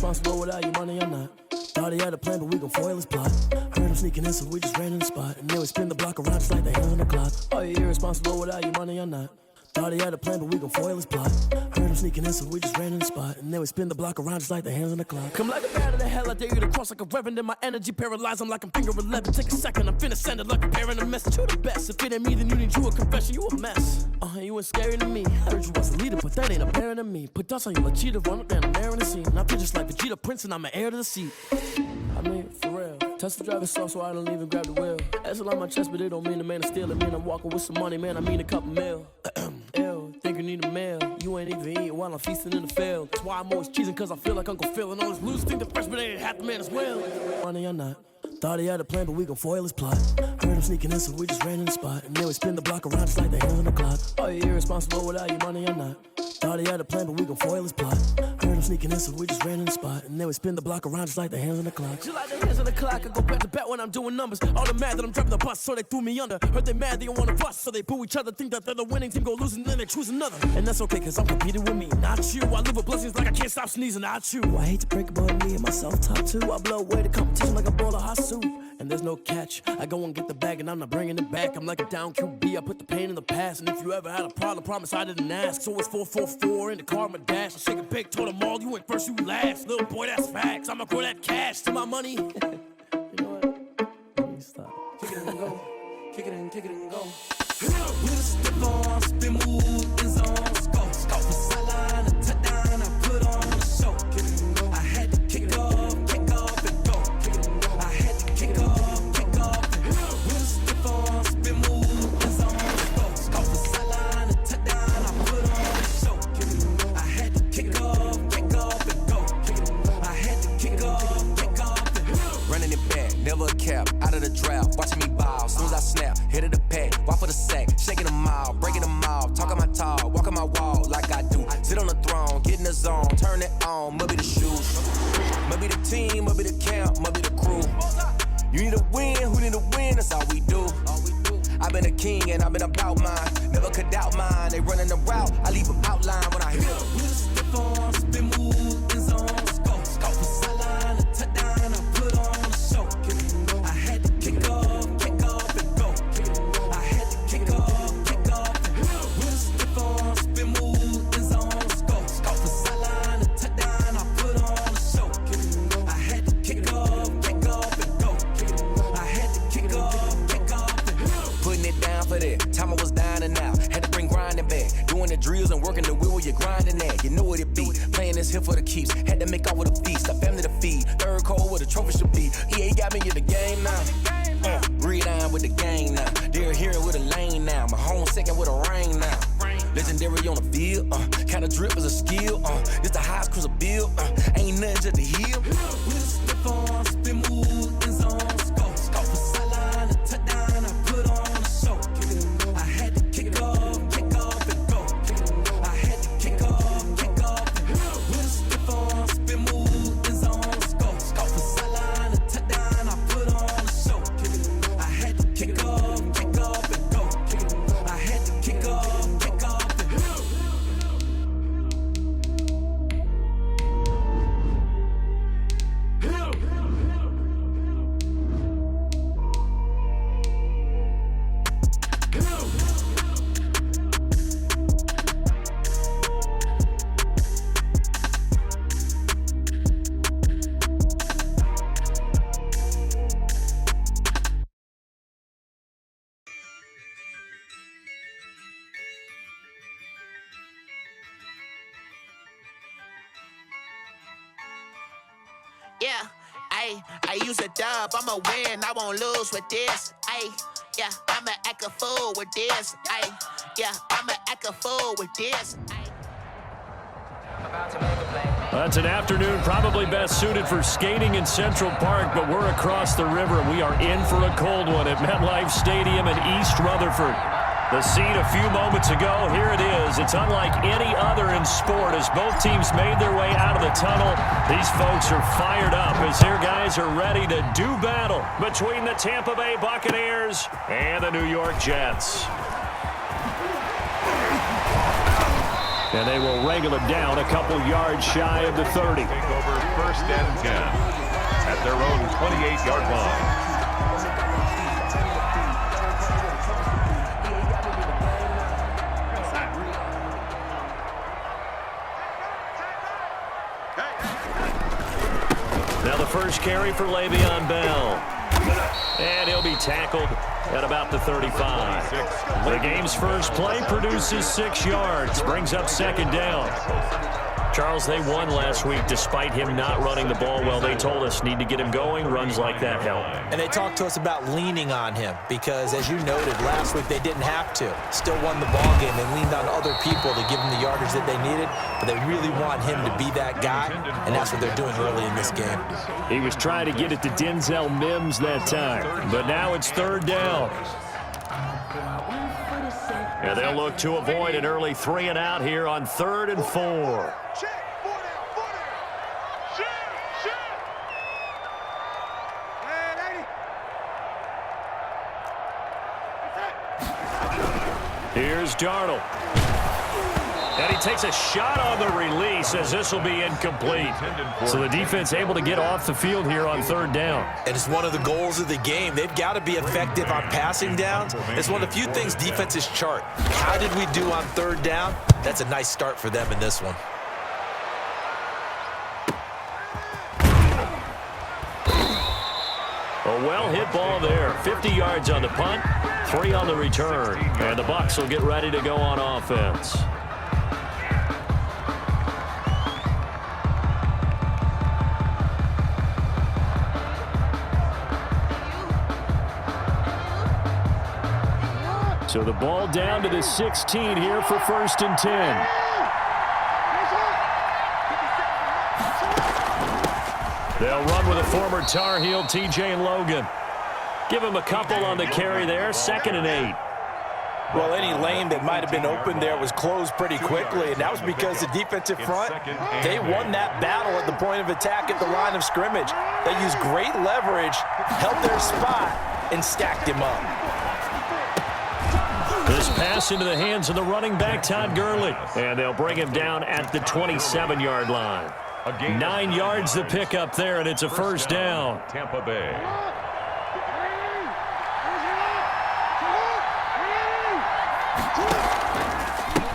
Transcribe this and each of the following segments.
irresponsible without your money or not. Thought he had a plan, but we gon' foil his plot. Heard him sneaking in, so we just ran in the spot. And then we spin the block around just like the hands on the clock. Are you irresponsible without your money or not? Thought he had a plan, but we gon' foil his plot. Heard him sneaking in, so we just ran in the spot. And then we spin the block around just like the hands on the clock. Come like a bat of the hell, I dare you to cross like a reverend. And my energy paralyzed, I'm like I'm finger 11. Take a second, I'm finna send it like a parent a message. You the best, if it ain't me, then you need you a confession. You a mess, you ain't scary to me. I heard you was a leader, but that ain't apparent to me. Put dust on you like cheetah, run up down the air in the scene. And I feel just like Vegeta Prince, and I'm an heir to the seat. I mean, for real. Test the driver's soft, so I don't even grab the wheel. That's on my chest, but it don't mean the man is stealing. Man, I'm walking with some money, man, I mean a couple mil. Ew, think you need a meal. You ain't even eating while I'm feasting in the field. That's why I'm always cheesing, cause I feel like Uncle Phil. And all this loose think the freshman ain't half the man as well. Money or not. Thought he had a plan, but we gon' foil his plot. Heard him sneaking in, so we just ran in the spot. And then we spin the block around just like the hands on the clock. Are you irresponsible without your money or not? Thought he had a plan, but we gon' foil his plot. Heard him sneaking in, so we just ran in the spot. And then we spin the block around just like the hands on the clock. Just like the hands on the clock, I go back to back when I'm doing numbers. All the mad that I'm driving the bus, so they threw me under. Heard they mad, they don't wanna bust, so they boo each other. Think that they're the winning team, go losing, then they choose another. And that's okay, cause I'm competing with me, not you. I live with blessings like I can't stop sneezing, not you. I hate to break it, but me and myself top two. I blow away the competition like a bowl of hot soup. And there's no catch, I go and get the bag and I'm not bringing it back. I'm like a down QB, I put the pain in the past. And if you ever had a problem, promise I didn't ask. So it's 444 in the car, my dash. I shake a big, told them all, you ain't first, you last. Little boy, that's facts, I'ma grow that cash to my money. You know what? Let me stop. Kick it and go, kick it and go. With a stiff on, spin move, in zone, scope. Scope for sideline, a touchdown, I put on the show. Kick it and go. I had to kick off and go. Kick it and go. I had to kick off and go. With a stiff on, spin move, in zone, scope. Scope for sideline, a touchdown, I put on the show. Kick it and go. I had to kick off and go. Kick it and go. I had to kick off and go. Running it back, never a cap, out of the draft, watching me ball. Soon as I snap, hit of the pack, walk for the sack, shaking them out, breaking them off, talking my talk, walking my wall like I do. Sit on the throne, get in the zone, turn it on, maybe the shoes, maybe the team, maybe the camp, maybe the crew. You need a win, who need a win? That's all we do. I've been a king and I've been about mine, never could doubt mine. They running the route, I leave them outline when I hit. With a stiff on, spin move, in zone, scope. Scope for sideline, a touchdown, I put on the show. I had to kick off and go. I had to kick off and go. With a stiff on, spin move, in zone, scope. Scope for sideline, a touchdown, I put on the show. I had to kick off and go. I had to kick off and go. Putting it down for that, time I was down and out, had to bring grinding back, doing the drills and working the wheel where you're grinding at. You know what it be, playing this here for the keeps, had to make off with a feast, a family to feed, third cold where the trophy should be. EA got me in the game now, breathe on with the gang now, they're here with a lane now, my home second with a rain now. Legendary on the field, kinda drip is a skill, this the highest cruiser bill, ain't nothing just to heal. With a stiff on, spin move, in zone, scope. Scope for sideline, a touchdown, I put on the show. I had to kick off and go. I had to kick off and go. With a stiff on, spin move, in zone, scope. Scope for sideline, a touchdown, I put on the show. I had to kick off and go. I had to kick off and go. Yeah, I use a dub, I'ma win, I won't lose with this. Yeah, I'ma act a fool with this. Yeah, I'ma act a fool with this. That's an afternoon probably best suited for skating in Central Park, but we're across the river. We are in for a cold one at MetLife Stadium in East Rutherford. The scene a few moments ago, here it is. It's unlike any other in sport as both teams made their way out of the tunnel. These folks are fired up as their guys are ready to do battle between the Tampa Bay Buccaneers and the New York Jets. And they will wrangle it down a couple yards shy of the 30. Take over 1st and 10 at their own 28-yard line. Now the first carry for Le'Veon Bell. And he'll be tackled at about the 35. The game's first play produces 6 yards, brings up 2nd down. Charles, they won last week despite him not running the ball well. They told us need to get him going. Runs like that help. And they talked to us about leaning on him because, as you noted, last week they didn't have to. Still won the ball game. They leaned on other people to give them the yardage that they needed, but they really want him to be that guy, and that's what they're doing early in this game. He was trying to get it to Denzel Mims that time, but now it's 3rd down. And they'll look to avoid an early 3 and out here on 3rd and 4. Here's Darnold. And he takes a shot on the release as this will be incomplete. So the defense able to get off the field here on 3rd down. And it's one of the goals of the game. They've got to be effective on passing downs. It's one of the few things defenses chart. How did we do on 3rd down? That's a nice start for them in this one. A well-hit ball there. 50 yards on the punt, 3 on the return. And the Bucs will get ready to go on offense. So the ball down to the 16 here for 1st and 10. They'll run with a former Tar Heel, TJ Logan. Give him a couple on the carry there, 2nd and 8. Well, any lane that might have been open there was closed pretty quickly, and that was because the defensive front, they won that battle at the point of attack at the line of scrimmage. They used great leverage, held their spot, and stacked him up. This pass into the hands of the running back, Todd Gurley. And they'll bring him down at the 27-yard line. 9 yards to pick up there, and it's a 1st down. Tampa Bay.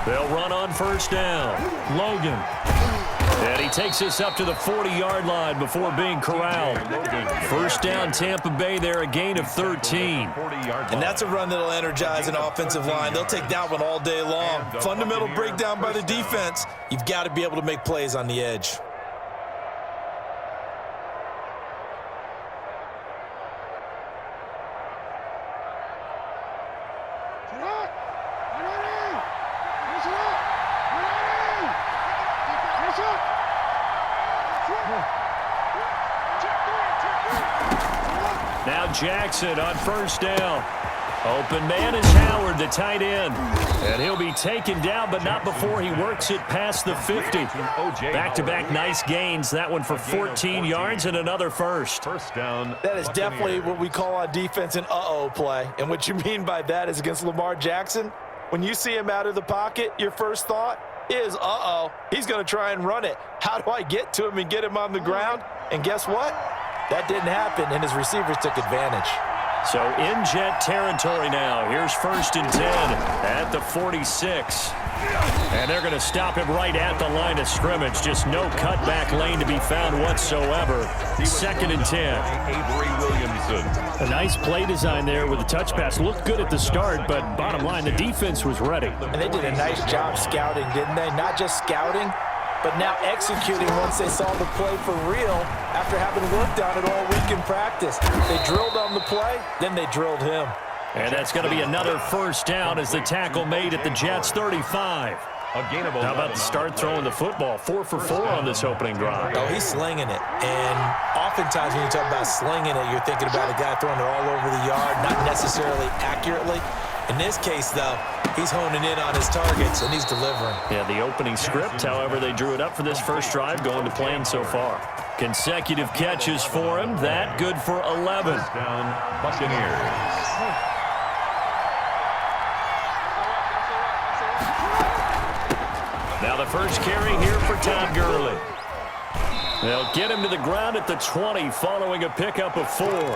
They'll run on 1st down. Logan. And he takes us up to the 40-yard line before being corralled. 1st down, Tampa Bay there, a gain of 13. And that's a run that'll energize an offensive line. They'll take that one all day long. Fundamental breakdown by the defense. You've got to be able to make plays on the edge. Now Jackson on 1st down. Open man is Howard, the tight end. And he'll be taken down, but not before he works it past the 50. Back-to-back nice gains. That one for 14 yards and another 1st down. That is definitely what we call on defense an uh-oh play. And what you mean by that is against Lamar Jackson, when you see him out of the pocket, your first thought is, uh-oh, he's going to try and run it. How do I get to him and get him on the ground? And guess what? That didn't happen, and his receivers took advantage. So in jet territory now. Here's 1st and 10 at the 46. And they're going to stop him right at the line of scrimmage. Just no cutback lane to be found whatsoever. 2nd and 10. Avery Williamson. A nice play design there with the touch pass. Looked good at the start, but bottom line, the defense was ready. And they did a nice job scouting, didn't they? Not just scouting, but now executing once they saw the play for real after having worked on it all week in practice. They drilled on the play, then they drilled him. And that's going to be another 1st down as the tackle made at the Jets' 35. How about the start throwing the football? 4 for 4 on this opening drive. Oh, he's slinging it. And oftentimes when you talk about slinging it, you're thinking about a guy throwing it all over the yard, not necessarily accurately. In this case, though, he's honing in on his targets, and he's delivering. Yeah, the opening script, however, they drew it up for this first drive, going to plan so far. Consecutive catches for him. That good for 11. Down, Buccaneers. Now the first carry here for Todd Gurley. They'll get him to the ground at the 20 following a pickup of 4. Gurley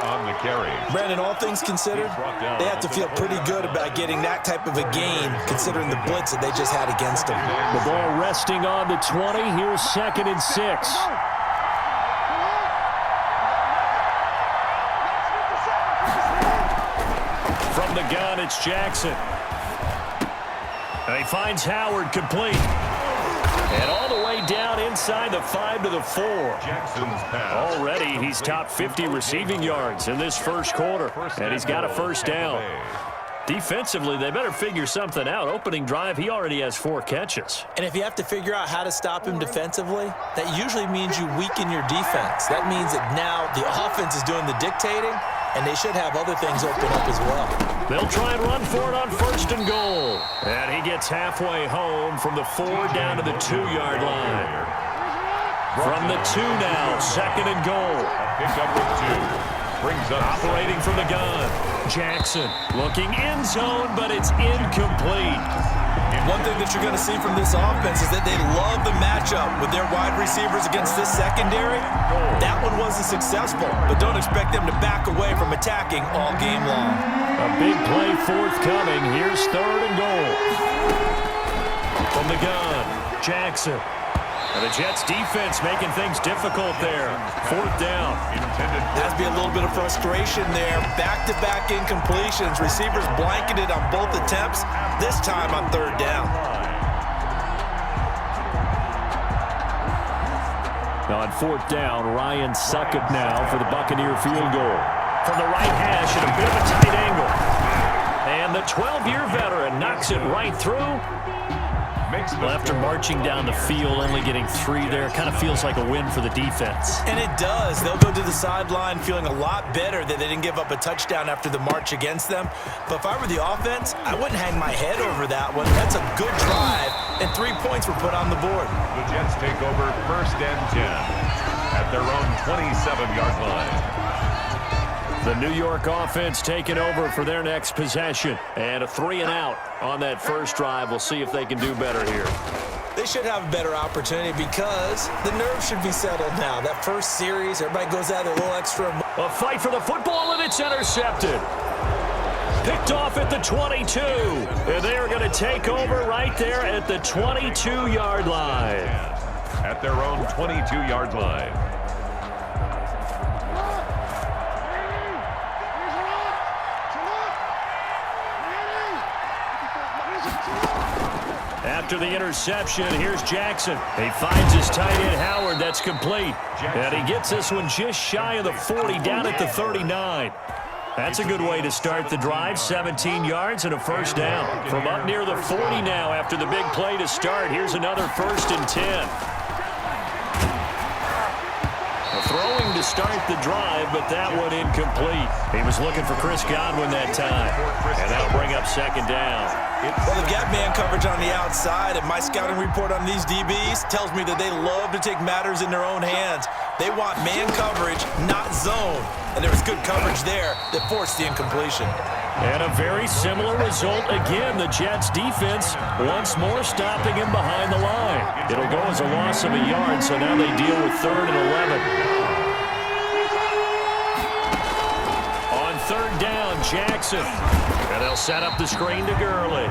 on the carry. Brandon, all things considered, they have to feel pretty good about getting that type of a gain considering the blitz that they just had against them. The ball resting on the 20. Here's 2nd and 6. From the gun, it's Jackson. And he finds Howard complete. And all the way down inside the 5 to the 4. Jackson's pass. Already, he's top 50 receiving yards in this first quarter. And he's got a first down. Defensively, they better figure something out. Opening drive, he already has 4 catches. And if you have to figure out how to stop him defensively, that usually means you weaken your defense. That means that now the offense is doing the dictating, and they should have other things open up as well. They'll try and run for it on 1st and goal. And he gets halfway home from the 4 down to the 2-yard line. From the 2 now, 2nd and goal. Pick up with 2. Brings up operating from the gun. Jackson looking end zone, but it's incomplete. One thing that you're going to see from this offense is that they love the matchup with their wide receivers against this secondary. That one wasn't successful, but don't expect them to back away from attacking all game long. A big play forthcoming. Here's 3rd and goal. From the gun, Jackson. And the Jets defense making things difficult there. 4th down. Has to be a little bit of frustration there. Back-to-back incompletions. Receivers blanketed on both attempts, this time on 3rd down. Now on 4th down, Ryan Succop now for the Buccaneer field goal. From the right hash at a bit of a tight angle. And the 12-year veteran knocks it right through. Well, after marching down the field, only getting 3 there, kind of feels like a win for the defense. And it does. They'll go to the sideline feeling a lot better that they didn't give up a touchdown after the march against them. But if I were the offense, I wouldn't hang my head over that one. That's a good drive, and 3 points were put on the board. The Jets take over 1st and 10 at their own 27-yard line. The New York offense taking over for their next possession. And a 3-and-out on that first drive. We'll see if they can do better here. They should have a better opportunity because the nerves should be settled now. That first series, everybody goes out there a little extra. A fight for the football, and it's intercepted. Picked off at the 22. And they are going to take over right there at the 22-yard line. At their own 22-yard line. After the interception, here's Jackson. He finds his tight end, Howard. That's complete. And he gets this one just shy of the 40, down at the 39. That's a good way to start the drive. 17 yards and a first down. From up near the 40 now after the big play to start. Here's another 1st and 10. Throwing to start the drive, but that one incomplete. He was looking for Chris Godwin that time. And that'll bring up 2nd down. Well, they've got man coverage on the outside, and my scouting report on these DBs tells me that they love to take matters in their own hands. They want man coverage, not zone. And there was good coverage there that forced the incompletion. And a very similar result again. The Jets defense once more stopping him behind the line. It'll go as a loss of a yard, so now they deal with 3rd and 11. On 3rd down, Jackson. And they'll set up the screen to Gurley.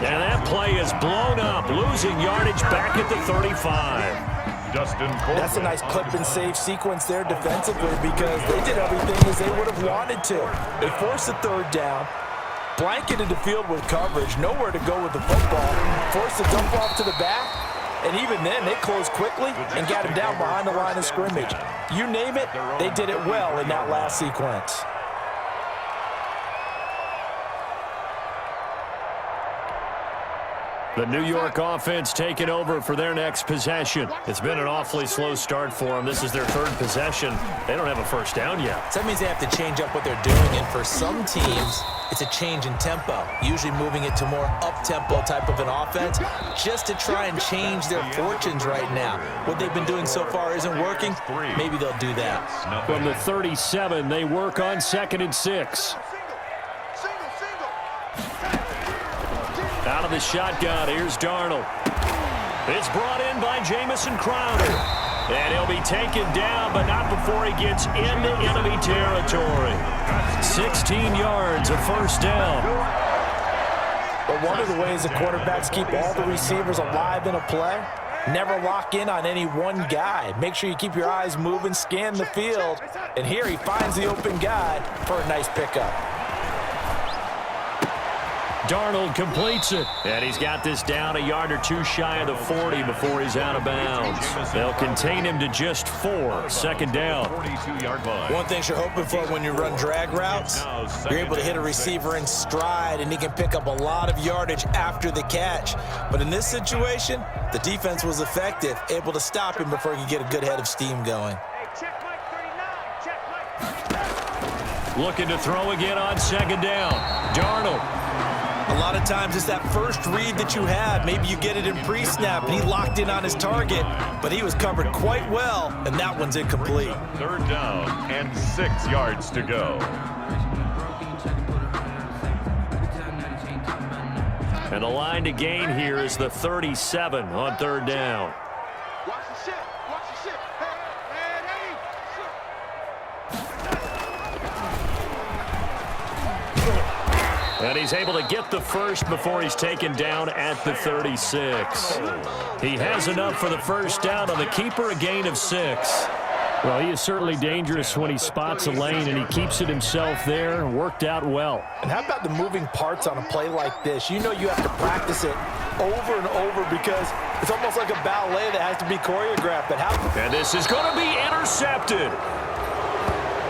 And that play is blown up, losing yardage back at the 35. That's a nice clip and save sequence there defensively because they did everything as they would have wanted to. They forced the 3rd down, blanketed the field with coverage, nowhere to go with the football, forced the dump off to the back, and even then they closed quickly and got him down behind the line of scrimmage. You name it, they did it well in that last sequence. The New York offense taking over for their next possession. It's been an awfully slow start for them. This is their 3rd possession. They don't have a first down yet. So that means they have to change up what they're doing, and for some teams, it's a change in tempo, usually moving it to more up-tempo type of an offense, just to try and change their fortunes right now. What they've been doing so far isn't working. Maybe they'll do that. From the 37, they work on 2nd and 6. Out of the shotgun, here's Darnold. It's brought in by Jamison Crowder. And he'll be taken down, but not before he gets into enemy territory. 16 yards, a first down. But one of the ways the quarterbacks keep all the receivers alive in a play, never lock in on any one guy. Make sure you keep your eyes moving, scan the field. And here he finds the open guy for a nice pickup. Darnold completes it, and he's got this down a yard or two shy of the 40 before he's out of bounds. They'll contain him to just 4, second down. 42-yard line. One thing you're hoping for when you run drag routes, you're able to hit a receiver in stride, and he can pick up a lot of yardage after the catch. But in this situation, the defense was effective, able to stop him before he could get a good head of steam going. Looking to throw again on second down. Darnold. A lot of times it's that first read that you have. Maybe you get it in pre-snap, and he locked in on his target, but he was covered quite well, and that one's incomplete. Third down and 6 yards to go. And the line to gain here is the 37 on third down. And he's able to get the first before he's taken down at the 36. He has enough for the first down on the keeper, a gain of 6. Well, he is certainly dangerous when he spots a lane, and he keeps it himself there. Worked out well. And how about the moving parts on a play like this? You know you have to practice it over and over because it's almost like a ballet that has to be choreographed. But how? And this is going to be intercepted.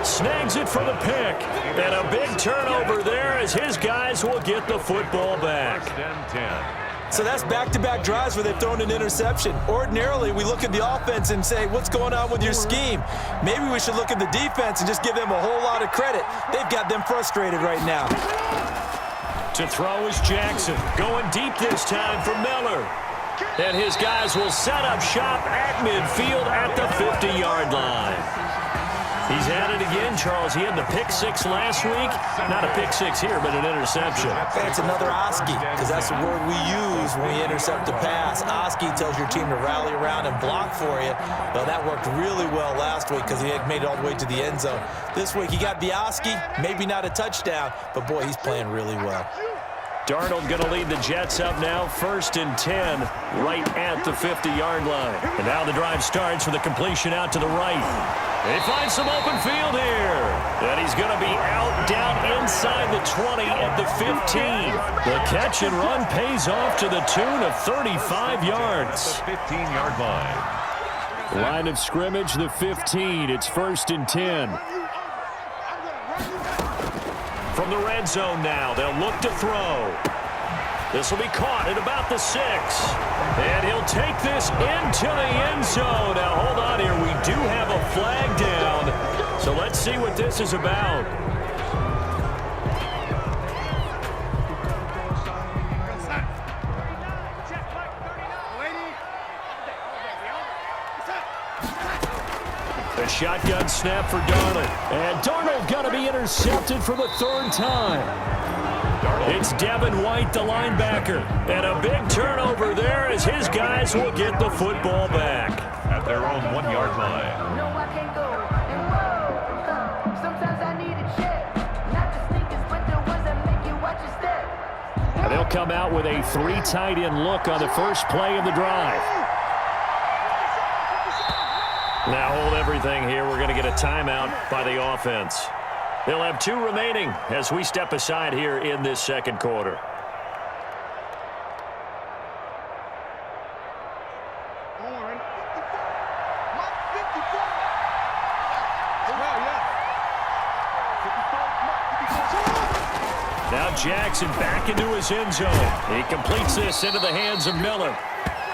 Snags it for the pick. And a big turnover there as his guys will get the football back. So that's back-to-back drives where they've thrown an interception. Ordinarily, we look at the offense and say, what's going on with your scheme? Maybe we should look at the defense and just give them a whole lot of credit. They've got them frustrated right now. To throw is Jackson. Going deep this time for Miller. And his guys will set up shop at midfield at the 50-yard line. He's at it again, Charles. He had the pick 6 last week. Not a pick 6 here, but an interception. That's another Oski, because that's the word we use when we intercept a pass. Oski tells your team to rally around and block for you. Well, that worked really well last week because he made it all the way to the end zone. This week he got the Oski, maybe not a touchdown, but boy, he's playing really well. Darnold going to lead the Jets up now, 1st and 10, right at the 50-yard line. And now the drive starts with a completion out to the right. They find some open field here. And he's going to be out down inside the 20 at the 15. The catch and run pays off to the tune of 35 yards. The 15-yard line. Line of scrimmage, the 15. It's 1st and 10. From the red zone now, they'll look to throw. This will be caught at about the 6. And he'll take this into the end zone. Now, hold on here. We do have a flag down. So let's see what this is about. A shotgun snap for Darnold. And Darnold got to be intercepted for the 3rd time. It's Devin White, the linebacker. And a big turnover there as his guys will get the football back. At their own 1-yard line. No, I can't go. And whoa, sometimes I need a check. Not the sneakers, but the ones that make you watch your step. And they'll come out with a 3 tight end look on the first play of the drive. Now hold everything here. We're going to get a timeout by the offense. They'll have 2 remaining as we step aside here in this second quarter. Now Jackson back into his end zone. He completes this into the hands of Miller.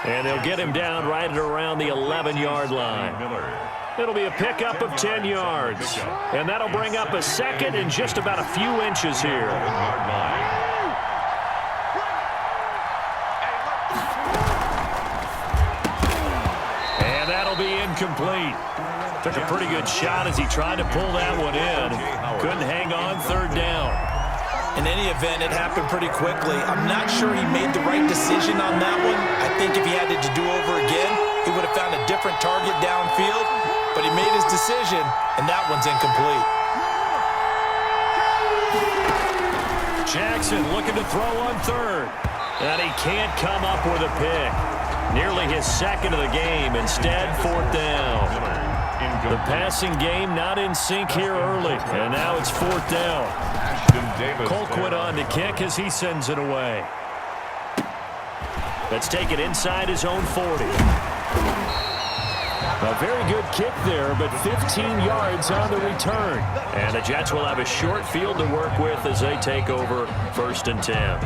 And they'll get him down right at around the 11-yard line. It'll be a pickup of 10 yards. And that'll bring up a second and just about a few inches here. And that'll be incomplete. Took a pretty good shot as he tried to pull that one in. Couldn't hang on, 3rd down. In any event, it happened pretty quickly. I'm not sure he made the right decision on that one. I think if he had it to do over again, he would have found a different target downfield, but he made his decision, and that one's incomplete. Jackson looking to throw on third, and he can't come up with a pick. Nearly his second of the game. Instead, fourth down. The passing game not in sync here early, and now it's fourth down. Colquitt on to kick as he sends it away. Let's take it inside his own 40. A very good kick there, but 15 yards on the return. And the Jets will have a short field to work with as they take over 1st and 10.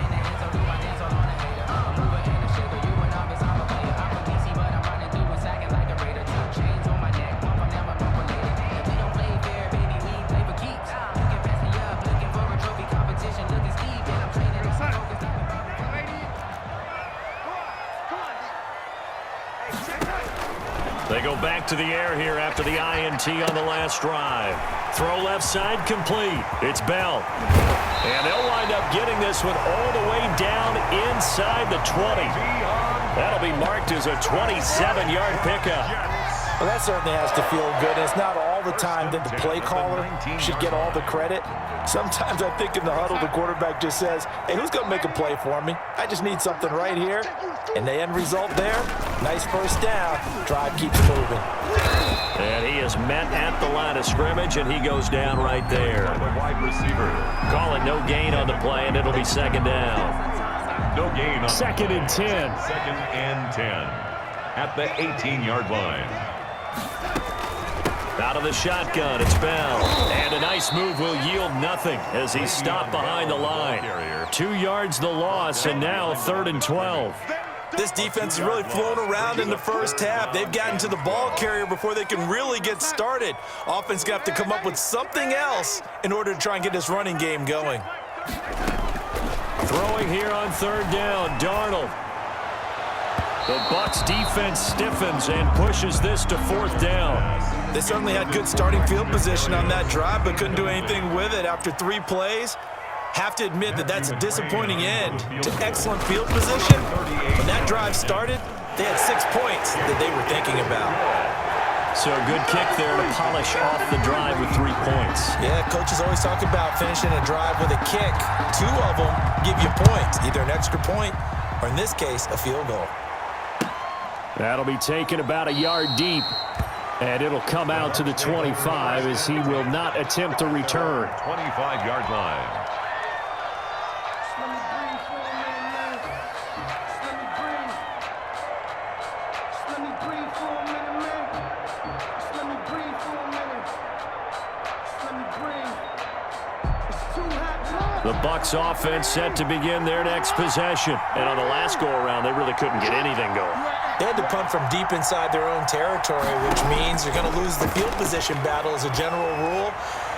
They go back to the air here after the INT on the last drive. Throw left side complete. It's Bell. And they'll wind up getting this one all the way down inside the 20. That'll be marked as a 27-yard pickup. Well, that certainly has to feel good. And it's not all the time that the play caller should get all the credit. Sometimes I think in the huddle, the quarterback just says, hey, who's going to make a play for me? I just need something right here. And the end result there, nice first down. Drive keeps moving. And he is met at the line of scrimmage, and he goes down right there. Wide receiver. Call it no gain on the play, and it'll be second down. No gain on 2nd and 10. 2nd and 10 at the 18-yard line. Out of the shotgun, it's Bell. And a nice move will yield nothing as he's stopped behind the line. 2 yards the loss, and now 3rd and 12. This defense has really flown around in the first half. They've gotten to the ball carrier before they can really get started. Offense going to have to come up with something else in order to try and get this running game going. Throwing here on 3rd down, Darnold. The Bucs defense stiffens and pushes this to 4th down. They certainly had good starting field position on that drive, but couldn't do anything with it after 3 plays. Have to admit that that's a disappointing end to excellent field position. When that drive started, they had 6 points that they were thinking about. So a good kick there to polish off the drive with 3 points. Yeah, coaches always talk about finishing a drive with a kick. 2 of them give you points, either an extra point or, in this case, a field goal. That'll be taken about a yard deep, and it'll come out to the 25 as he will not attempt to return. 25-yard line. The Bucs offense set to begin their next possession. And on the last go-around, they really couldn't get anything going. They had to punt from deep inside their own territory, which means they're going to lose the field position battle as a general rule.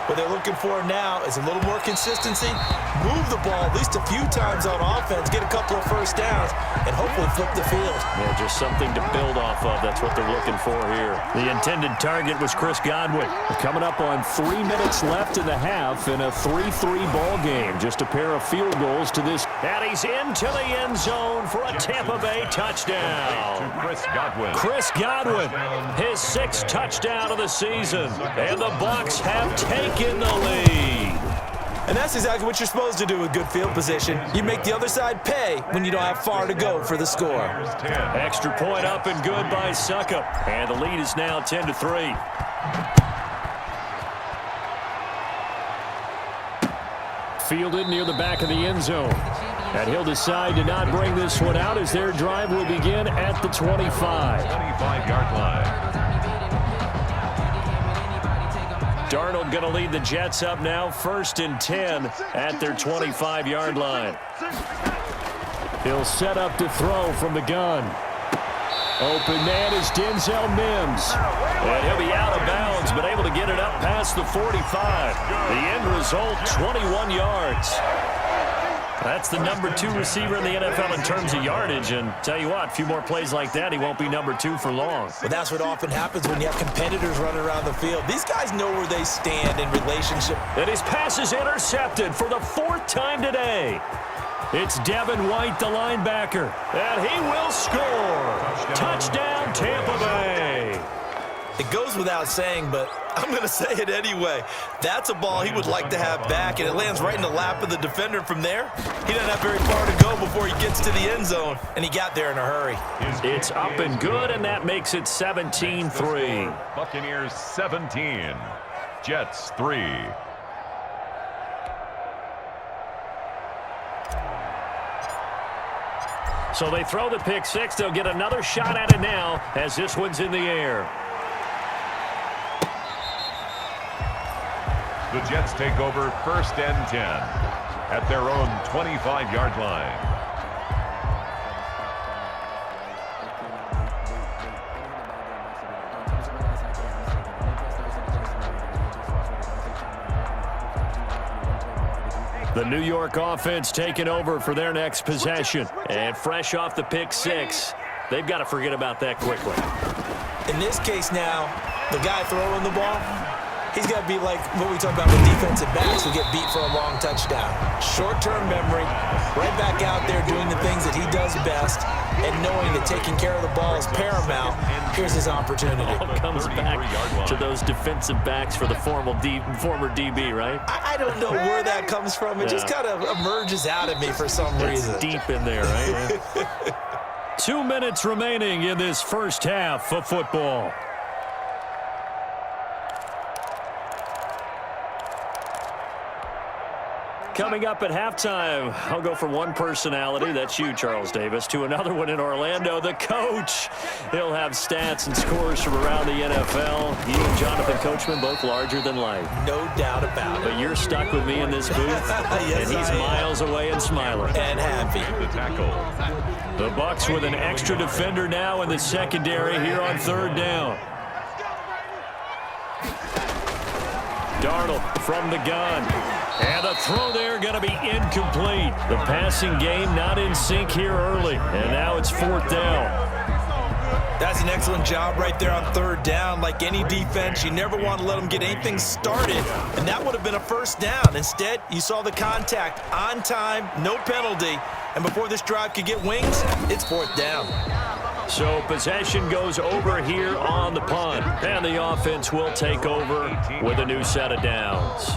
What they're looking for now is a little more consistency, move the ball at least a few times on offense, get a couple of first downs, and hopefully flip the field. Yeah, just something to build off of. That's what they're looking for here. The intended target was Chris Godwin. Coming up on 3 minutes left in the half in a 3-3 ball game. Just a pair of field goals to this. And he's into the end zone for a Tampa Bay touchdown. Chris Godwin. Chris Godwin, his 6th touchdown of the season. And the Bucs have taken the lead. And that's exactly what you're supposed to do with good field position. You make the other side pay when you don't have far to go for the score. Extra point up and good by Suckup. And the lead is now 10-3. Fielded near the back of the end zone. And he'll decide to not bring this one out as their drive will begin at the 25. 25-yard line. Darnold going to lead the Jets up now, 1st and 10 at their 25-yard line. He'll set up to throw from the gun. Open man is Denzel Mims. And he'll be out of bounds, but able to get it up past the 45. The end result, 21 yards. That's the number 2 receiver in the NFL in terms of yardage. And tell you what, a few more plays like that, he won't be number 2 for long. Well, that's what often happens when you have competitors running around the field. These guys know where they stand in relationship. And his pass is intercepted for the 4th time today. It's Devin White, the linebacker, and he will score. Touchdown, Tampa Bay. It goes without saying, but I'm going to say it anyway. That's a ball he would like to have back, and it lands right in the lap of the defender from there. He doesn't have very far to go before he gets to the end zone, and he got there in a hurry. It's up and good, and that makes it 17-3. Buccaneers 17, Jets 3. So they throw the pick six. They'll get another shot at it now as this one's in the air. The Jets take over 1st and 10 at their own 25-yard line. The New York offense taking over for their next possession. And fresh off the pick six, they've got to forget about that quickly. In this case now, the guy throwing the ball, he's got to be like what we talk about with defensive backs who get beat for a long touchdown. Short-term memory, right back out there doing the things that he does best, and knowing that taking care of the ball is paramount. Here's his opportunity. All comes back to those defensive backs for the former DB, right? I don't know where that comes from. It just kind of emerges out of me for some reason. It's deep in there, right? 2 minutes remaining in this first half of football. Coming up at halftime, I'll go from one personality, that's you, Charles Davis, to another one in Orlando, the coach. He'll have stats and scores from around the NFL. You and Jonathan Coachman, both larger than life. No doubt about it. But you're stuck with me in this booth, Yes, and he's miles away and smiling. And happy. The tackle. The Bucs with an extra defender now in the secondary here on 3rd down. Darnold from the gun. And the throw there going to be incomplete. The passing game not in sync here early. And now it's 4th down. That's an excellent job right there on 3rd down. Like any defense, you never want to let them get anything started. And that would have been a 1st down. Instead, you saw the contact on time, no penalty. And before this drive could get wings, it's 4th down. So possession goes over here on the punt. And the offense will take over with a new set of downs.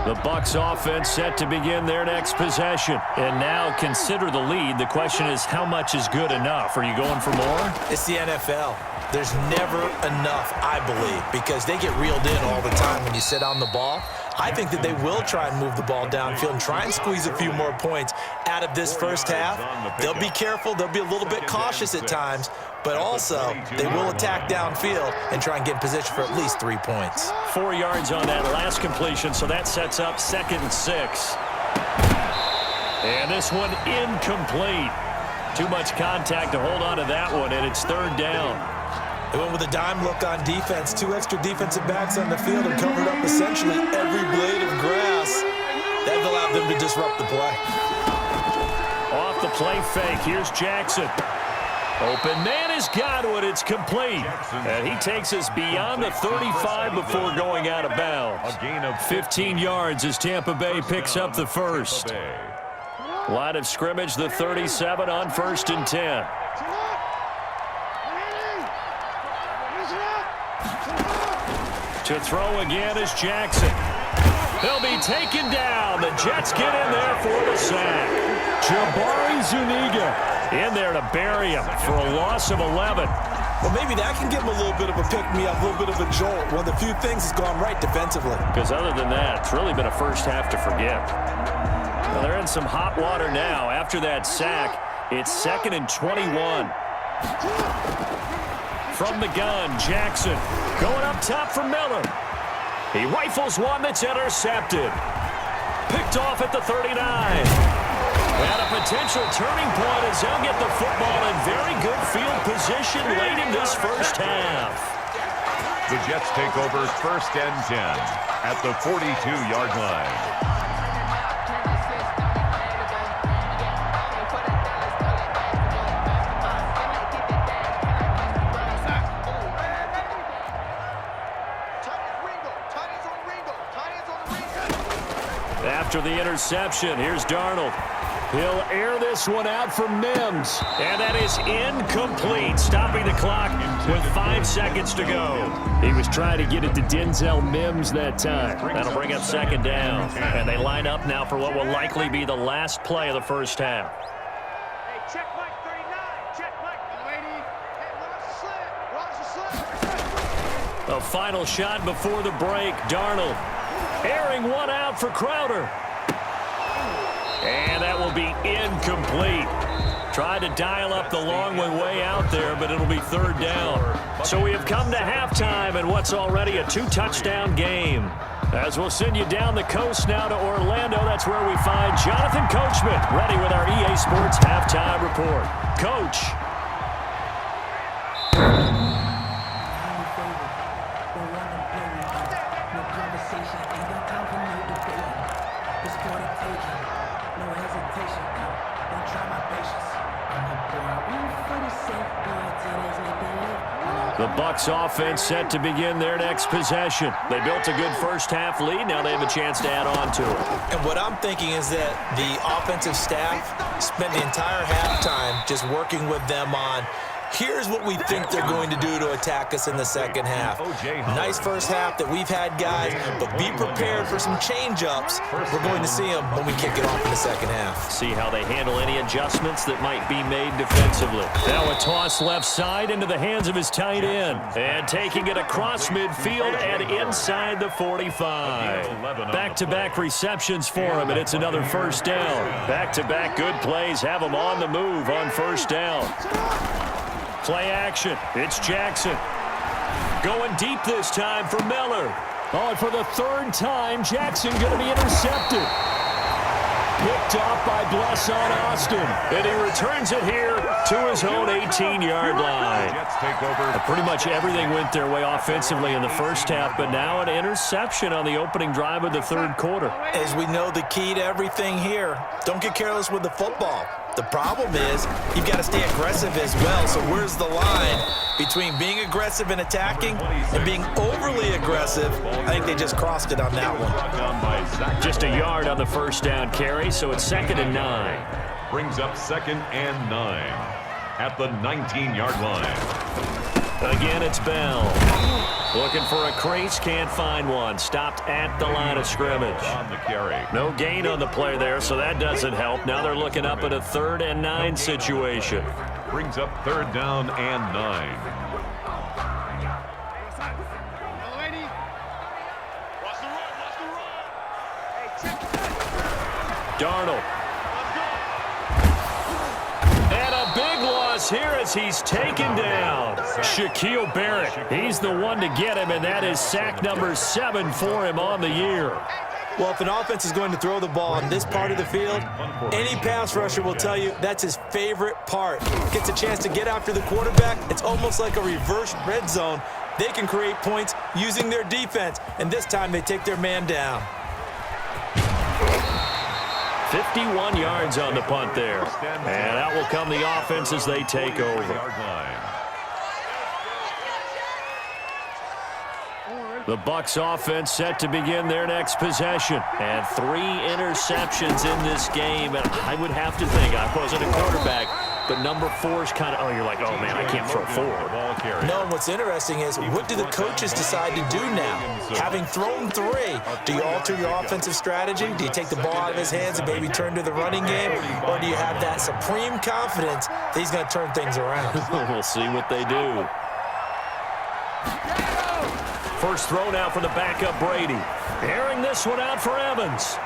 The Bucs offense set to begin their next possession. And now consider the lead. The question is, how much is good enough? Are you going for more? It's the NFL. There's never enough, I believe, because they get reeled in all the time when you sit on the ball. I think that they will try and move the ball downfield and try and squeeze a few more points out of this first half. They'll be careful. They'll be a little bit cautious at times, but also they will attack downfield and try and get in position for at least 3 points. 4 yards on that last completion, so that sets up 2nd and 6. And this one incomplete. Too much contact to hold on to that one, and it's 3rd down. They went with a dime look on defense. 2 extra defensive backs on the field and covered up essentially every blade of grass. That allowed them to disrupt the play. Off the play fake, here's Jackson. Open man has got it. It's complete. And he takes us beyond the 35 before going out of bounds. 15 yards as Tampa Bay picks up the first. Line of scrimmage, the 37 on 1st and 10. To throw again is Jackson. He'll be taken down. The Jets get in there for the sack. Jabari Zuniga in there to bury him for a loss of 11. Well, maybe that can give him a little bit of a pick-me-up, a little bit of a jolt. One of the few things that's gone right defensively. Because other than that, it's really been a first half to forget. Well, they're in some hot water now. After that sack, it's 2nd and 21. From the gun, Jackson going up top for Miller. He rifles one that's intercepted. Picked off at the 39. And a potential turning point as they'll get the football in very good field position late in this first half. The Jets take over 1st and 10 at the 42-yard line. After the interception, here's Darnold. He'll air this one out for Mims. And that is incomplete, stopping the clock with 5 seconds to go. He was trying to get it to Denzel Mims that time. That'll bring up 2nd down. And they line up now for what will likely be the last play of the first half. Hey, check Mike 39. Check Mike. Lady. Hey, watch the slip. A final shot before the break. Darnold airing one out for Crowder. And that will be incomplete. Tried to dial up the long way out there, but it'll be 3rd down. So we have come to halftime in what's already a 2-touchdown game. As we'll send you down the coast now to Orlando, that's where we find Jonathan Coachman, ready with our EA Sports Halftime Report. Coach. The Bucs offense set to begin their next possession. They built a good first-half lead. Now they have a chance to add on to it. And what I'm thinking is that the offensive staff spent the entire halftime just working with them on, here's what we think they're going to do to attack us in the second half. Nice first half that we've had, guys, but be prepared for some change-ups. We're going to see them when we kick it off in the second half. See how they handle any adjustments that might be made defensively. Now a toss left side into the hands of his tight end. And taking it across midfield and inside the 45. Back-to-back receptions for him, and it's another first down. Back-to-back good plays have him on the move on first down. Play action. It's Jackson. Going deep this time for Miller. Oh, and for the 3rd time, Jackson going to be intercepted. Picked off by Bless on Austin. And he returns it here to his own 18-yard line. Pretty much everything went their way offensively in the first half, but now an interception on the opening drive of the 3rd quarter. As we know, the key to everything here, don't get careless with the football. The problem is you've got to stay aggressive as well. So where's the line between being aggressive and attacking and being overly aggressive? I think they just crossed it on that one. Just a yard on the first down carry, so it's 2nd and 9. Brings up 2nd and 9 at the 19-yard line. Again, it's Bell. Looking for a crease, can't find one. Stopped at the line of scrimmage. On the carry. No gain on the play there, so that doesn't help. Now they're looking up at a 3rd and 9 situation. Brings up 3rd down and 9. Darnold. And a big loss here as he's taken down. Shaquille Barrett. He's the one to get him, and that is sack number 7 for him on the year. Well, if an offense is going to throw the ball on this part of the field, any pass rusher will tell you that's his favorite part. Gets a chance to get after the quarterback. It's almost like a reverse red zone. They can create points using their defense, and this time they take their man down. 51 yards on the punt there. And out will come the offense as they take over. The Bucs offense set to begin their next possession. And 3 interceptions in this game. And I would have to think, I wasn't a quarterback, but number 4 is kind of, oh, you're like, oh, man, I can't throw 4. No, what's interesting is, what do the coaches decide to do now? Having thrown 3, do you alter your offensive strategy? Do you take the ball out of his hands and maybe turn to the running game? Or do you have that supreme confidence that he's going to turn things around? We'll see what they do. First throw now for the backup Brady. Airing this one out for Evans.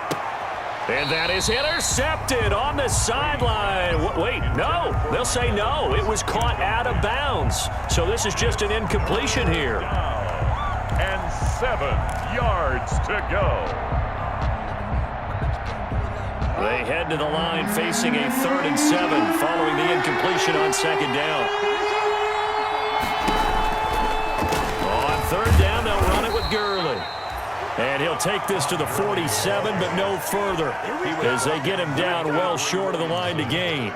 And that is intercepted on the sideline. Wait, no. They'll say no. It was caught out of bounds. So this is just an incompletion here. And 7 yards to go. They head to the line facing a 3rd and 7 following the incompletion on 2nd down. On 3rd down, they'll run it with Gurley. And he'll take this to the 47, but no further as they get him down well short of the line to gain.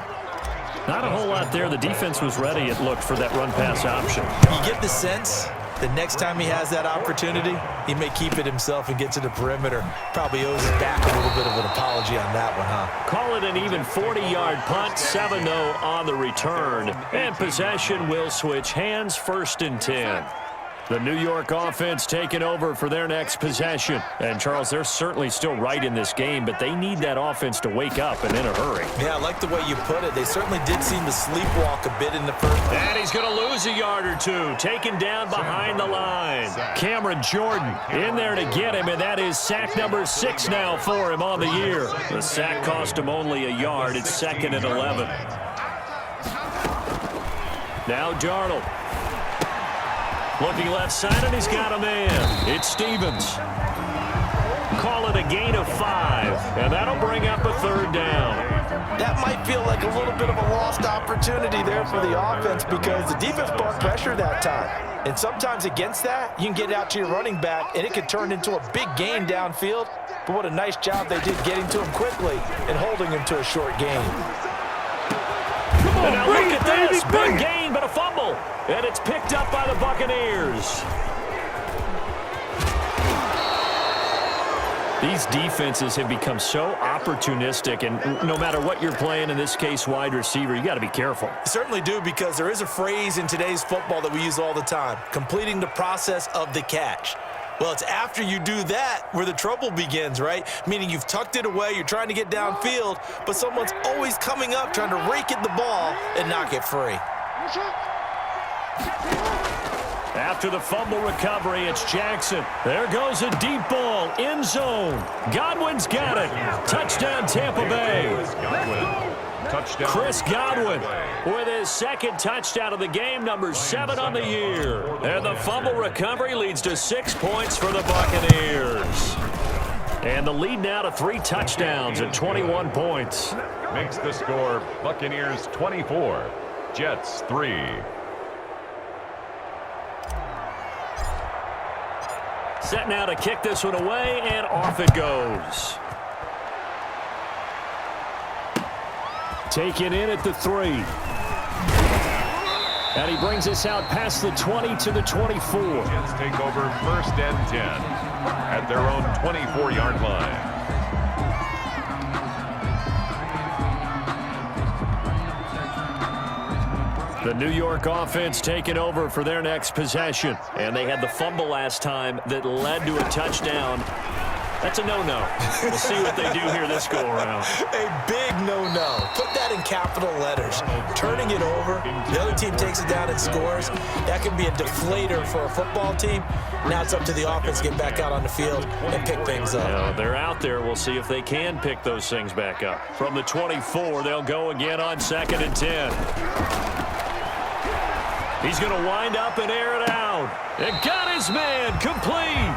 Not a whole lot there. The defense was ready, it looked, for that run-pass option. You get the sense that next time he has that opportunity, he may keep it himself and get to the perimeter. Probably owes his back a little bit of an apology on that one, huh? Call it an even 40-yard punt, 7-0 on the return. And possession will switch hands, 1st and 10. The New York offense taking over for their next possession. And, Charles, they're certainly still right in this game, but they need that offense to wake up and in a hurry. Yeah, I like the way you put it. They certainly did seem to sleepwalk a bit in the first. And he's going to lose a yard or two, taken down behind the line. Cameron Jordan in there to get him, and that is sack number 6 now for him on the year. The sack cost him only a yard. It's 2nd and 11. Now Darnold. Looking left side, and he's got a man. It's Stevens. Call it a gain of 5, and that'll bring up a 3rd down. That might feel like a little bit of a lost opportunity there for the offense because the defense brought pressure that time. And sometimes against that, you can get out to your running back, and it could turn into a big gain downfield. But what a nice job they did getting to him quickly and holding him to a short gain. And now look at this. Big gain, but a fumble. And it's picked up by the Buccaneers. These defenses have become so opportunistic, and no matter what you're playing, in this case wide receiver, you got to be careful. Certainly do, because there is a phrase in today's football that we use all the time, completing the process of the catch. Well, it's after you do that where the trouble begins, right? Meaning you've tucked it away, you're trying to get downfield, but someone's always coming up trying to rake at the ball and knock it free. After the fumble recovery, it's Jackson. There goes a deep ball, end zone. Godwin's got it. Touchdown, Tampa Bay. Chris Godwin with his 2nd touchdown of the game, number 7 on the year. And the fumble recovery leads to 6 points for the Buccaneers. And the lead now to 3 touchdowns at 21 points. Makes the score Buccaneers 24, Jets 3. Set now to kick this one away, and off it goes. Taken in at the 3. And he brings us out past the 20 to the 24. Jets take over 1st and 10 at their own 24-yard line. The New York offense taking over for their next possession. And they had the fumble last time that led to a touchdown. That's a no-no. We'll see what they do here this go-around. A big no-no. Put that in capital letters. Turning it over, the other team takes it down and scores. That can be a deflator for a football team. Now it's up to the offense to get back out on the field and pick things up. No, they're out there. We'll see if they can pick those things back up. From the 24, they'll go again on 2nd and 10. He's going to wind up and air it out. And got his man complete.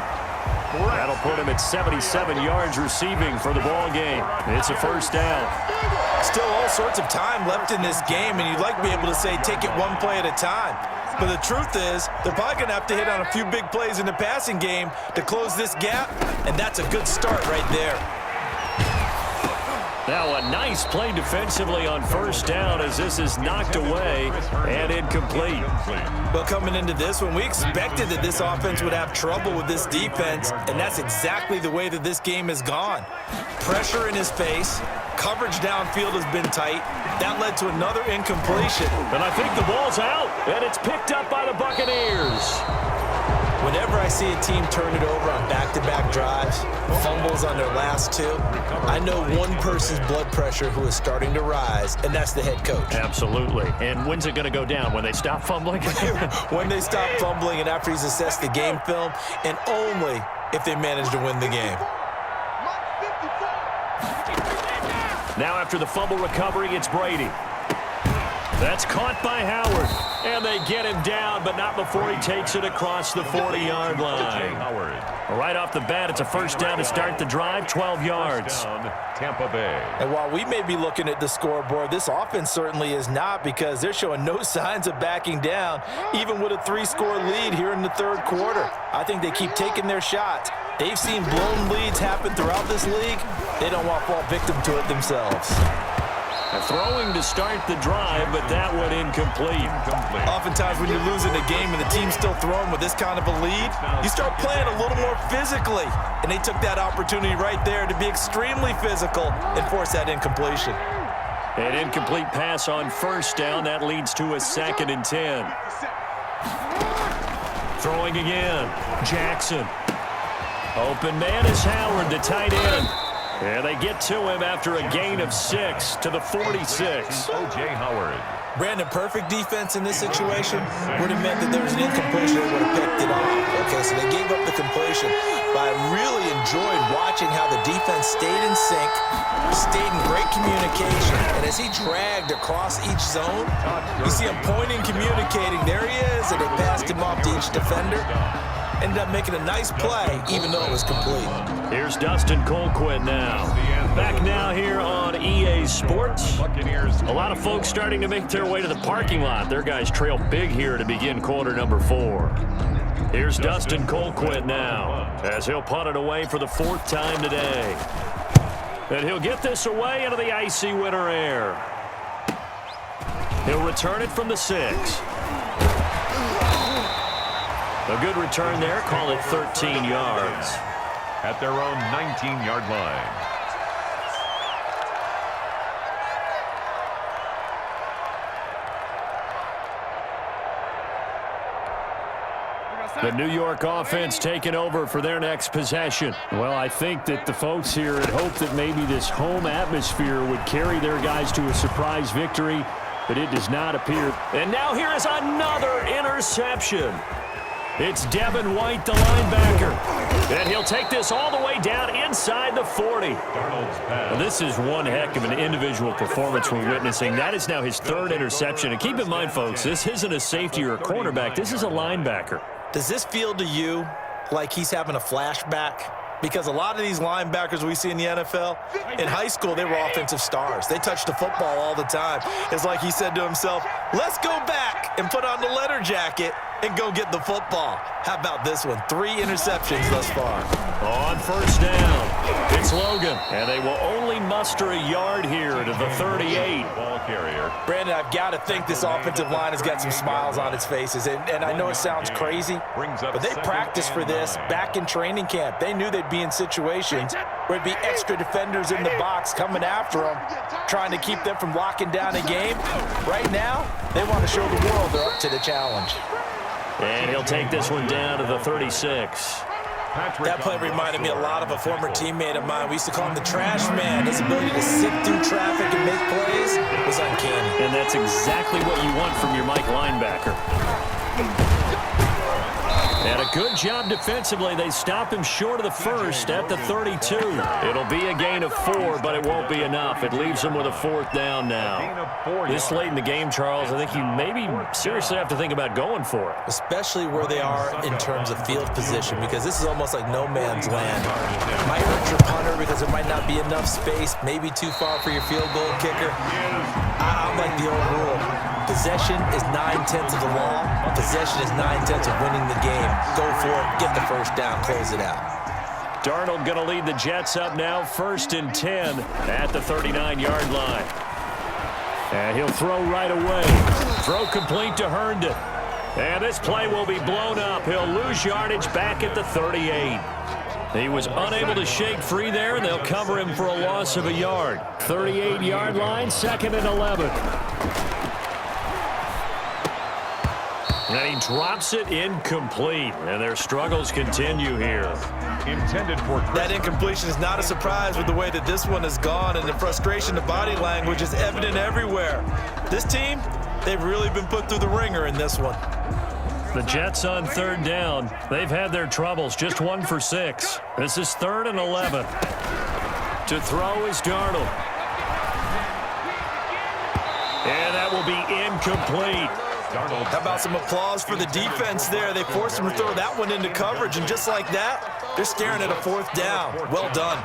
That'll put him at 77 yards receiving for the ball game. It's a 1st down. Still all sorts of time left in this game, and you'd like to be able to say take it one play at a time. But the truth is, they're probably going to have to hit on a few big plays in the passing game to close this gap, and that's a good start right there. Now a nice play defensively on 1st down as this is knocked away and incomplete. Well, coming into this one, we expected that this offense would have trouble with this defense, and that's exactly the way that this game has gone. Pressure in his face, coverage downfield has been tight. That led to another incompletion. And I think the ball's out, and it's picked up by the Buccaneers. Whenever I see a team turn it over on back-to-back drives, fumbles on their last 2, I know one person's blood pressure who is starting to rise, and that's the head coach. Absolutely. And when's it going to go down? When they stop fumbling? When they stop fumbling and after he's assessed the game film, and only if they manage to win the game. Now after the fumble recovery, it's Brady. That's caught by Howard. And they get him down, but not before he takes it across the 40-yard line. Right off the bat, it's a first down to start the drive, 12 yards. Tampa Bay. And while we may be looking at the scoreboard, this offense certainly is not, because they're showing no signs of backing down, even with a 3-score lead here in the third quarter. I think they keep taking their shots. They've seen blown leads happen throughout this league. They don't want to fall victim to it themselves. Throwing to start the drive, but that one incomplete. Oftentimes when you're losing a game and the team's still throwing with this kind of a lead, you start playing a little more physically. And they took that opportunity right there to be extremely physical and force that incompletion. An incomplete pass on first down. That leads to a 2nd and 10. Throwing again. Jackson. Open man is Howard, the tight end. And they get to him after a gain of 6 to the 46. O.J. Howard. Brandon, perfect defense in this situation would have meant that there was an incompletion that would have picked it off. Okay, so they gave up the completion. But I really enjoyed watching how the defense stayed in sync, stayed in great communication. And as he dragged across each zone, you see him pointing, communicating. There he is, and they passed him off to each defender. Ended up making a nice play, even though it was complete. Here's Dustin Colquitt now. Back now here on EA Sports. A lot of folks starting to make their way to the parking lot. Their guys trail big here to begin quarter number 4. Here's Dustin Colquitt now, as he'll punt it away for the 4th time today. And he'll get this away into the icy winter air. He'll return it from the 6. A good return there. Call it 13 yards. At their own 19-yard line. The New York offense taking over for their next possession. Well, I think that the folks here had hoped that maybe this home atmosphere would carry their guys to a surprise victory, but it does not appear. And now here is another interception. It's Devin White, the linebacker. And he'll take this all the way down inside the 40. Well, this is one heck of an individual performance we're witnessing. That is now his 3rd interception. And keep in mind, folks, this isn't a safety or a cornerback. This is a linebacker. Does this feel to you like he's having a flashback? Because a lot of these linebackers we see in the NFL, in high school, they were offensive stars. They touched the football all the time. It's like he said to himself, let's go back and put on the letter jacket and go get the football. How about this one? 3 interceptions thus far. On first down, it's Logan. And they will only muster a yard here to the 38. Ball carrier. Brandon, I've got to think this offensive line has got some smiles on its faces. And I know it sounds crazy, but they practiced for this back in training camp. They knew they'd be in situations where it'd be extra defenders in the box coming after them, trying to keep them from locking down a game. Right now, they want to show the world they're up to the challenge. And he'll take this one down to the 36. That play reminded me a lot of a former teammate of mine. We used to call him the trash man. His ability to sift through traffic and make plays was uncanny. And that's exactly what you want from your Mike linebacker. And a good job defensively. They stop him short of the 1st at the 32. It'll be a gain of 4, but it won't be enough. It leaves them with a 4th down now. This late in the game, Charles, I think you maybe seriously have to think about going for it. Especially where they are in terms of field position, because this is almost like no man's land. Might hurt your punter because there might not be enough space, maybe too far for your field goal kicker. I like the old rule. Possession is 9/10 of the law. Possession is 9/10 of winning the game. Go for it, get the first down, close it out. Darnold going to lead the Jets up now, 1st and 10 at the 39-yard line. And he'll throw right away. Throw complete to Herndon. And this play will be blown up. He'll lose yardage back at the 38. He was unable to shake free there, and they'll cover him for a loss of a yard. 38-yard line, 2nd and 11. And he drops it incomplete, and their struggles continue here. Intended for that incompletion is not a surprise with the way that this one has gone, and the frustration, the body language is evident everywhere. This team, they've really been put through the ringer in this one. The Jets on 3rd down. They've had their troubles, just 1 for 6. This is 3rd and 11. To throw is Darnold. And that will will be incomplete. How about some applause for the defense there? They forced him to throw that one into coverage, and just like that, they're staring at a 4th down. Well done.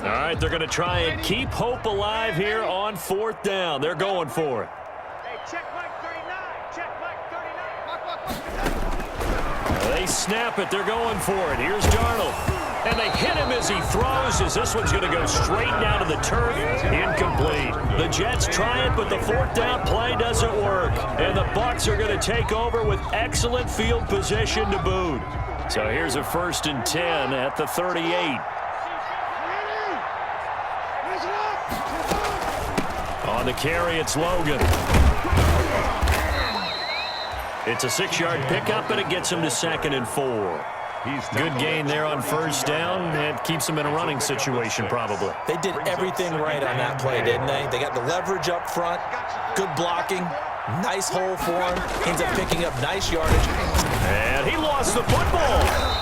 All right, they're going to try and keep hope alive here on 4th down. They're going for it. Hey, check Mike 39. Check Mike 39. They snap it. They're going for it. Here's Darnold. And they hit him as he throws, as this one's going to go straight down to the turf. Incomplete. The Jets try it, but the 4th down play doesn't work. And the Bucs are going to take over with excellent field position to boot. So here's a 1st and 10 at the 38. On the carry, it's Logan. It's a 6-yard pickup, and it gets him to 2nd and 4. Good gain there on 1st down. It keeps him in a running situation, probably. They did everything right on that play, didn't they? They got the leverage up front, good blocking, nice hole for him. Ends up picking up nice yardage. And he lost the football.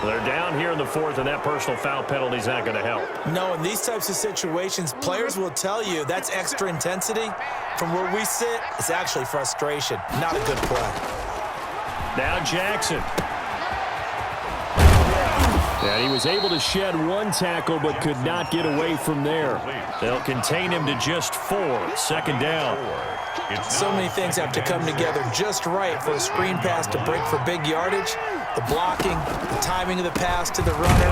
They're down here in the 4th, and that personal foul penalty is not going to help. No, in these types of situations, players will tell you that's extra intensity. From where we sit, it's actually frustration. Not a good play. Now Jackson. And he was able to shed 1 tackle, but could not get away from there. They'll contain him to just 4. 2nd down. So many things have to come together just right for a screen pass to break for big yardage. The blocking, the timing of the pass to the runner,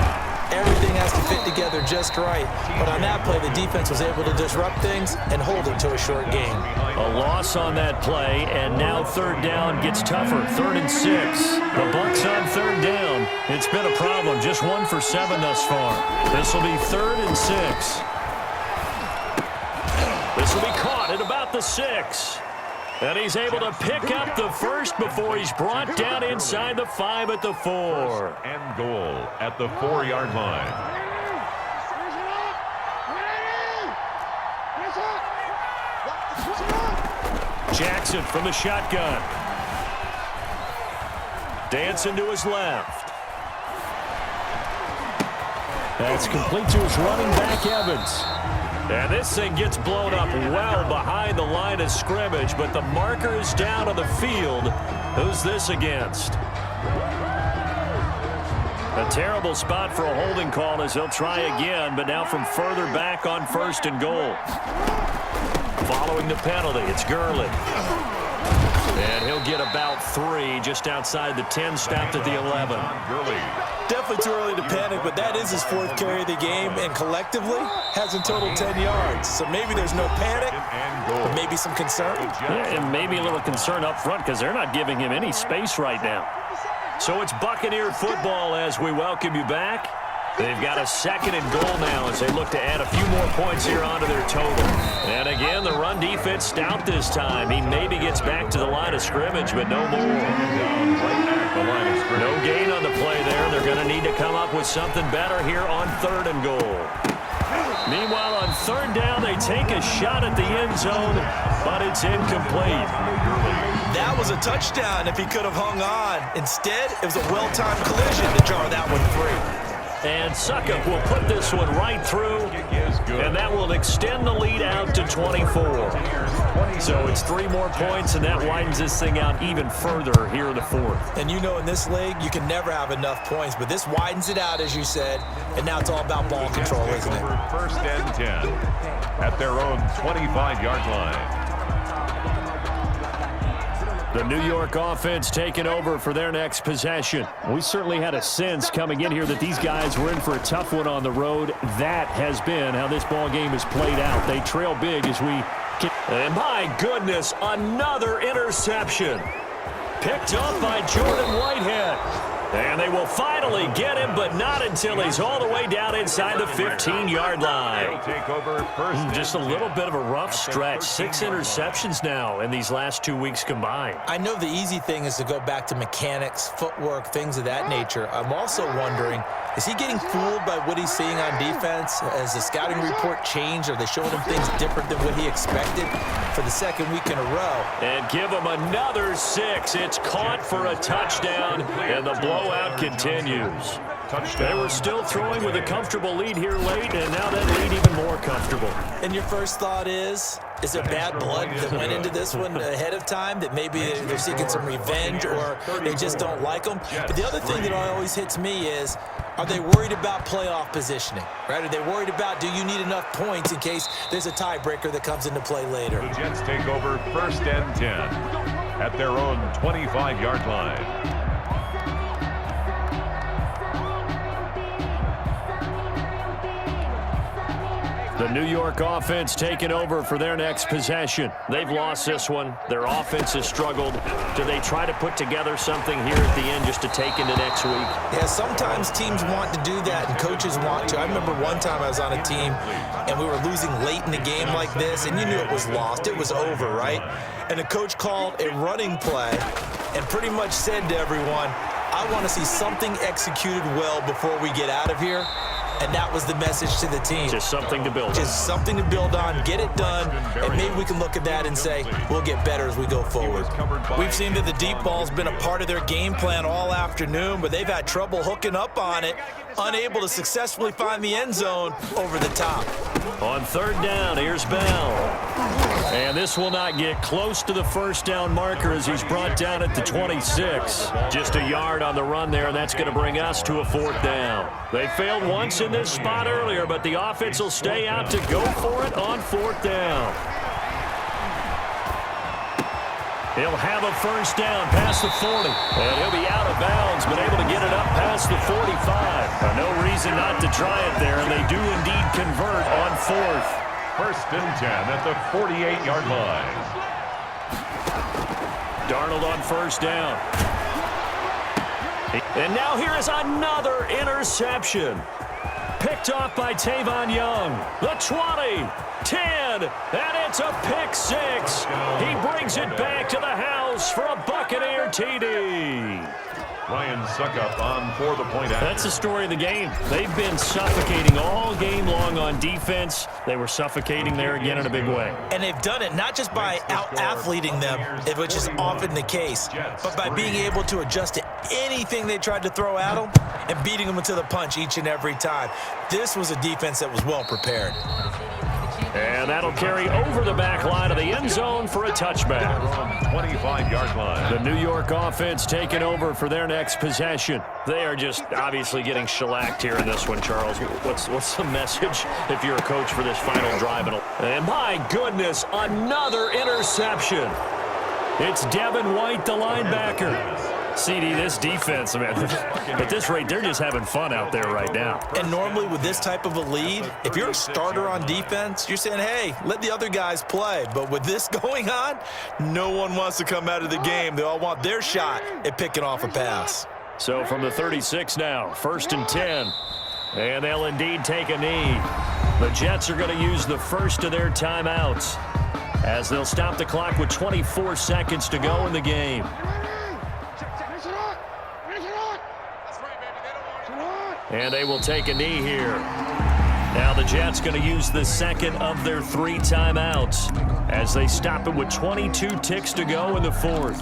everything has to fit together just right. But on that play, the defense was able to disrupt things and hold it to a short gain. A loss on that play, and now 3rd down gets tougher. 3rd and 6. The Bucs on 3rd down. It's been a problem. Just 1 for 7 thus far. This will be 3rd and 6. This will be caught at about the 6. And he's able to pick up the 1st before he's brought down inside the 5 at the 4. And goal at the 4-yard line. Jackson from the shotgun. Dancing to his left. That's complete to his running back, Evans. And this thing gets blown up well behind the line of scrimmage, but the marker is down on the field. Who's this against? A terrible spot for a holding call as he'll try again, but now from further back on 1st and goal. Following the penalty, it's Gurley. And he'll get about 3 just outside the 10, stopped at the 11. Gurley. Definitely too early to panic, but that is his 4th carry of the game, and collectively has in total 10 yards. So maybe there's no panic, but maybe some concern. Yeah, and maybe a little concern up front because they're not giving him any space right now. So it's Buccaneer football as we welcome you back. They've got a 2nd and goal now as they look to add a few more points here onto their total. And again, the run defense stout this time. He maybe gets back to the line of scrimmage, but no more. No gain on the play there. They're going to need to come up with something better here on 3rd and goal. Meanwhile, on 3rd down, they take a shot at the end zone, but it's incomplete. That was a touchdown if he could have hung on. Instead, it was a well-timed collision to jar that one free. And Suckup will put this one right through, and that will extend the lead out to 24. So it's 3 more points, and that widens this thing out even further here in the 4th. And you know in this league, you can never have enough points, but this widens it out, as you said, and now it's all about ball control, isn't it? 1st and 10 at their own 25-yard line. The New York offense taking over for their next possession. We certainly had a sense coming in here that these guys were in for a tough one on the road. That has been how this ball game has played out. They trail big as we... And my goodness, another interception. Picked up by Jordan Whitehead. And they will finally get him, but not until he's all the way down inside the 15-yard line. Take over 1st. Just a little bit of a rough stretch. 6 interceptions now in these last 2 weeks combined. I know the easy thing is to go back to mechanics, footwork, things of that nature. I'm also wondering Is he getting fooled by what he's seeing on defense? Has the scouting report changed? Are they showing him things different than what he expected for the second week in a row? And give him another 6. It's caught for a touchdown, and the blowout continues. They were still throwing with a comfortable lead here late, and now that lead even more comfortable. And your first thought is there bad blood that went into this one ahead of time, that maybe they're seeking some revenge or they just don't like them? But the other thing that always hits me is, are they worried about playoff positioning, right? Are they worried about, do you need enough points in case there's a tiebreaker that comes into play later? The Jets take over 1st and 10 at their own 25-yard line. The New York offense taking over for their next possession. They've lost this one. Their offense has struggled. Do they try to put together something here at the end just to take into next week? Yeah, sometimes teams want to do that and coaches want to. I remember one time I was on a team and we were losing late in the game like this, and you knew it was lost. It was over, right? And the coach called a running play and pretty much said to everyone, I want to see something executed well before we get out of here. And that was the message to the team. Just something to build on. Just something to build on, get it done, and maybe we can look at that and say, we'll get better as we go forward. We've seen that the deep ball's been a part of their game plan all afternoon, but they've had trouble hooking up on it, unable to successfully find the end zone over the top. On 3rd down, here's Bell. And this will not get close to the first down marker as he's brought down at the 26. Just a yard on the run there, and that's going to bring us to a 4th down. They failed once in this spot earlier, but the offense will stay out to go for it on 4th down. He'll have a first down past the 40, and he'll be out of bounds, but able to get it up past the 45. No reason not to try it there, and they do indeed convert on 4th. 1st and 10 at the 48-yard line. Darnold on first down. And now here is another interception. Picked off by Tavon Young. The 20, 10, and it's a pick 6. He brings it back to the house for a Buccaneer TD. Ryan Suckup on for the point after. That's the story of the game. They've been suffocating all game long on defense. They were suffocating there again in a big way. And they've done it not just by out-athleting them, which is often the case, but by being able to adjust to anything they tried to throw at them and beating them into the punch each and every time. This was a defense that was well prepared. And that'll carry over the back line of the end zone for a touchback. 25-yard line. The New York offense taking over for their next possession. They are just obviously getting shellacked here in this one, Charles. What's the message if you're a coach for this final drive? And my goodness, another interception. It's Devin White, the linebacker. CD, this defense, man, at this rate, they're just having fun out there right now. And normally with this type of a lead, if you're a starter on defense, you're saying, hey, let the other guys play. But with this going on, no one wants to come out of the game. They all want their shot at picking off a pass. So from the 36 now, 1st and 10. And they'll indeed take a knee. The Jets are going to use the first of their timeouts as they'll stop the clock with 24 seconds to go in the game. And they will take a knee here. Now the Jets going to use the second of their 3 timeouts as they stop it with 22 ticks to go in the 4th.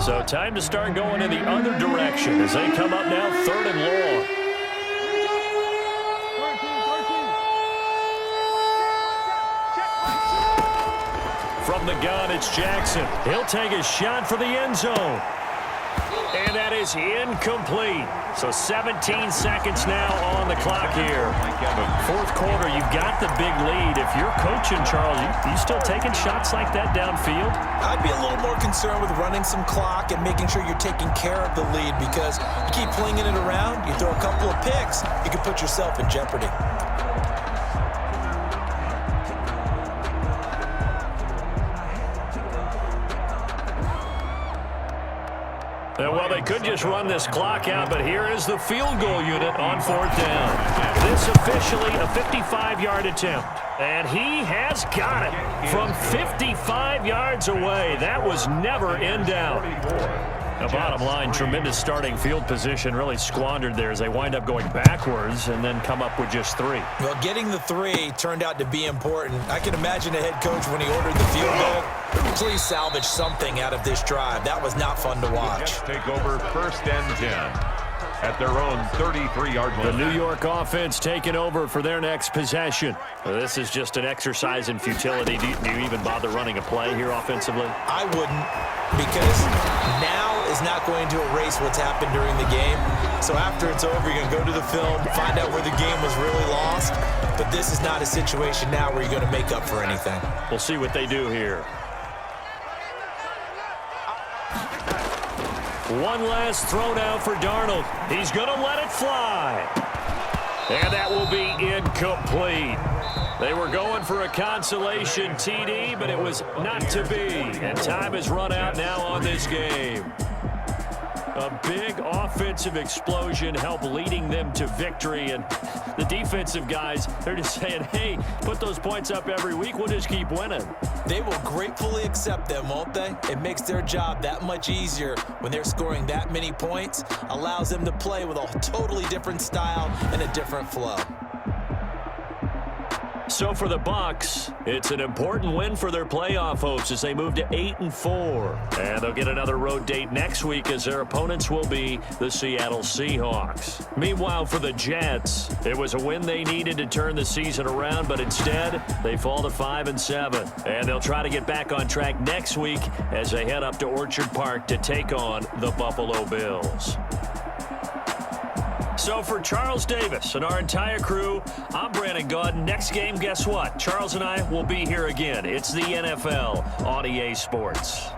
So time to start going in the other direction as they come up now 3rd and long. From the gun, it's Jackson. He'll take a shot for the end zone. And that is incomplete. So 17 seconds now on the clock here. 4th quarter, you've got the big lead. If you're coaching, Charles, you still taking shots like that downfield? I'd be a little more concerned with running some clock and making sure you're taking care of the lead, because you keep flinging it around, you throw a couple of picks, you can put yourself in jeopardy. Well, they could just run this clock out, but here is the field goal unit on 4th down. This officially a 55-yard attempt. And he has got it from 55 yards away. That was never in doubt. The bottom line, tremendous starting field position, really squandered there as they wind up going backwards and then come up with just 3. Well, getting the 3 turned out to be important. I can imagine the head coach when he ordered the field goal. Please salvage something out of this drive. That was not fun to watch. Take over 1st and 10 at their own 33-yard line. The New York offense taking over for their next possession. This is just an exercise in futility. Do you even bother running a play here offensively? I wouldn't, because now is not going to erase what's happened during the game. So after it's over, you're going to go to the film, find out where the game was really lost. But this is not a situation now where you're going to make up for anything. We'll see what they do here. One last throw now for Darnold. He's going to let it fly. And that will be incomplete. They were going for a consolation TD, but it was not to be. And time has run out now on this game. A big offensive explosion helped leading them to victory. And the defensive guys, they're just saying, hey, put those points up every week. We'll just keep winning. They will gratefully accept them, won't they? It makes their job that much easier when they're scoring that many points. Allows them to play with a totally different style and a different flow. So for the Bucs, it's an important win for their playoff hopes as they move to 8-4. And they'll get another road date next week as their opponents will be the Seattle Seahawks. Meanwhile, for the Jets, it was a win they needed to turn the season around, but instead, they fall to 5-7. And they'll try to get back on track next week as they head up to Orchard Park to take on the Buffalo Bills. So for Charles Davis and our entire crew, I'm Brandon Gaudin. Next game, guess what? Charles and I will be here again. It's the NFL on EA Sports.